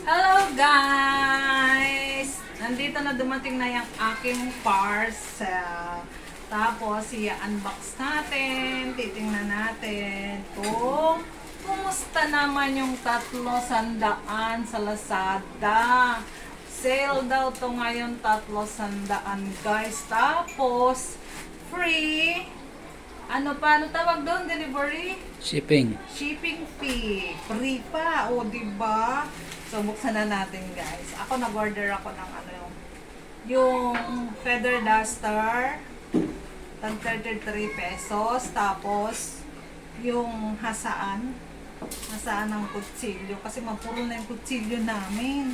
Hello guys! Nandito na dumating na yung aking parcel. Tapos, i-unbox natin. Titingnan natin kung kumusta naman yung 300 sa Lazada. Sale daw to ngayon 300 guys. Tapos, free. Ano tawag doon? Delivery? Shipping. Shipping fee. Free pa. O, diba? So, buksan na natin, guys. Ako, nag-order ako ng yung feather duster. Tag 33 pesos. Tapos, yung hasaan. Hasaan ng kutsilyo. Kasi mapuro na yung kutsilyo namin.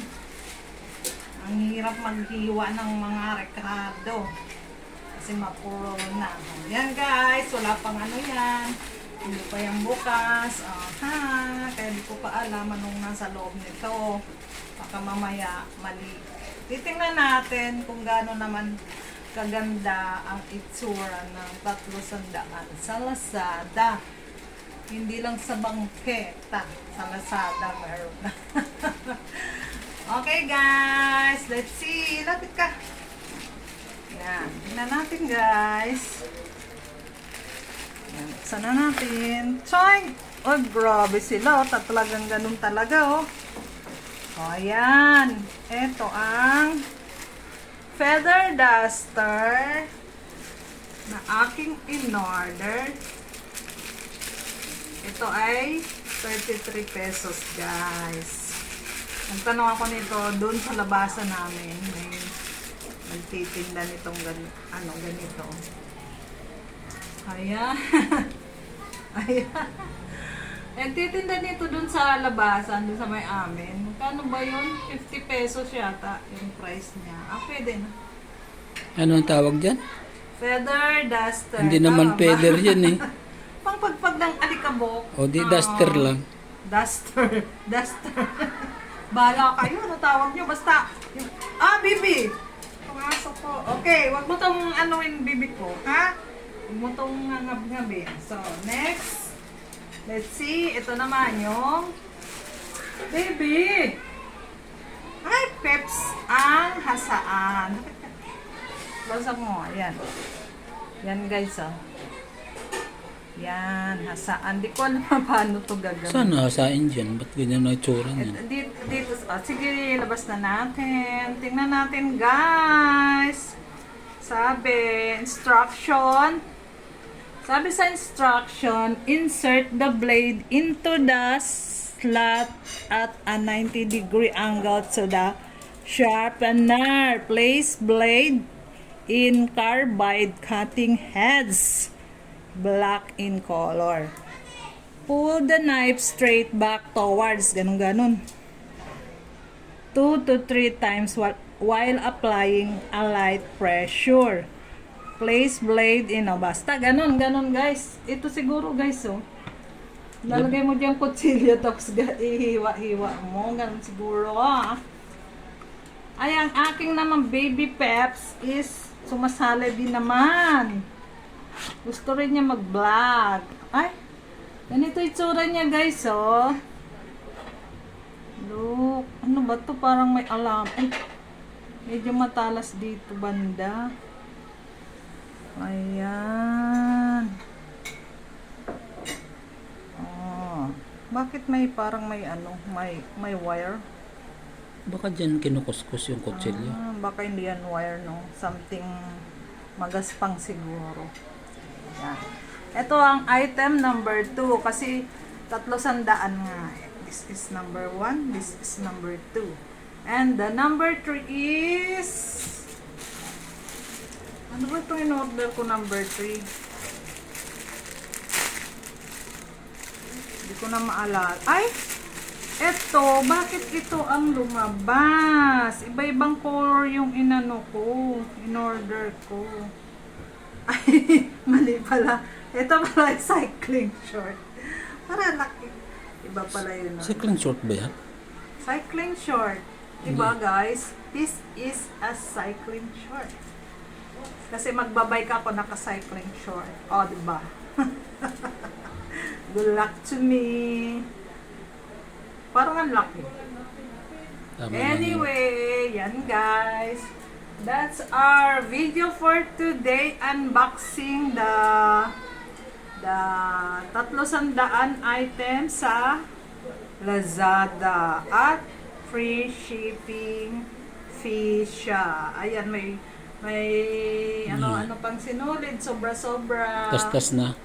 Ang hirap maghiwa ng mga rekado. Kasi mapuro na. Yan, guys. Wala pang yan. Hindi pa yung bukas. Kaya di ko pa alam anong nasa loob nito. Baka mamaya mali. Titingnan natin kung gaano naman kaganda ang itsura ng 300 sa Lazada. Hindi lang sa bangketa. Sa Lazada meron na. Okay guys, let's see. Lapit ka. Yan. Tingnan natin guys. Sana natin. Choy! Oh, grabe sila. Talagang ganun talaga, oh. O, ayan. Ito ang feather duster na aking in-order. Ito ay 33 pesos, guys. Nagtanong ako nito doon sa labasan namin. May nagtitinda nitong ganito. Ayan. Ayan. Nagtitinda nito dun sa labasan, dun sa may amin. Magkano ba yun? 50 pesos yata yung price niya. Pwede na. Ano ang tawag dyan? Feather duster. Hindi naman feather yan eh. Pangpagpag ng alikabok. O di duster lang. Duster. Duster. Bahala kayo. Ano tawag nyo? Basta. Yung, bibi. Pumasok ko. Okay. Wag mo tong anuin bibi ko. Ha? Huwag mo itong ngab-ngabin. So, next. Let's see. Ito naman yung baby. Ay, Peps ang hasaan. Basak mo. Ayan. Yan, guys, oh. Yan, hasaan. Di ko alam paano ito gagawin. Saan hasain dyan? Ba't ganyan na itsura niyan? Dito. Sige, labas na natin. Tingnan natin, guys. Sabi sa instruction, insert the blade into the slot at a 90-degree angle to the sharpener. Place blade in carbide cutting heads, black in color. Pull the knife straight back towards, ganun. 2 to 3 times while applying a light pressure. Place blade in, basta ganun guys. Ito siguro guys, lalagay mo diyang kutsilyo tapos ihiwa-hiwa mo, ganun siguro. Ay, ang aking naman baby Peps is sumasali din naman. Gusto rin niya mag-vlog. Ay, ganito itsura niya guys, Look, ano ba to? Parang may alam. Ay, medyo matalas dito banda. Ayan. Bakit may parang may may wire? Baka dyan kinukuskus yung kutsilyo. Baka hindi yan wire, no? Something magaspang siguro. Ayan. Ito ang item number 2 kasi 300 nga. This is number 1, this is number 2. And the number 3 is... Ano ba itong in-order ko number 3? Hindi ko na maalala. Ay! Eto! Bakit ito ang lumabas? Iba-ibang color yung in-order ko. Ay! Mali pala. Ito pala yung cycling short. Para laki. Iba pala yun. Cycling short ba yan? Cycling short. Diba guys? This is a cycling short. Kasi magbabike ako naka-cycling short. Diba? Good luck to me. Parang ang laki. Tama lang yun. Anyway, yan guys. That's our video for today. Unboxing the 300 items sa Lazada at free shipping fee siya. Ayan, may ano pang sinulid, sobra-sobra. Tas-tas na.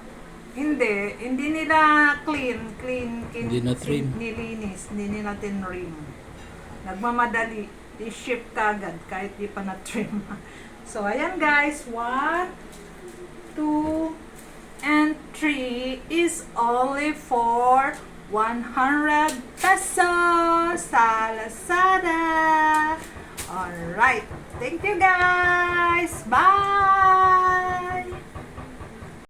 Hindi nila clean, Hindi na trim. nilinis, hindi nila tinrim. Nagmamadali, i-ship kagad kahit di pa na-trim. So, ayan guys, 1, 2, and 3 is only for 100 pesos sa Lazada. Alright, thank you guys, bye!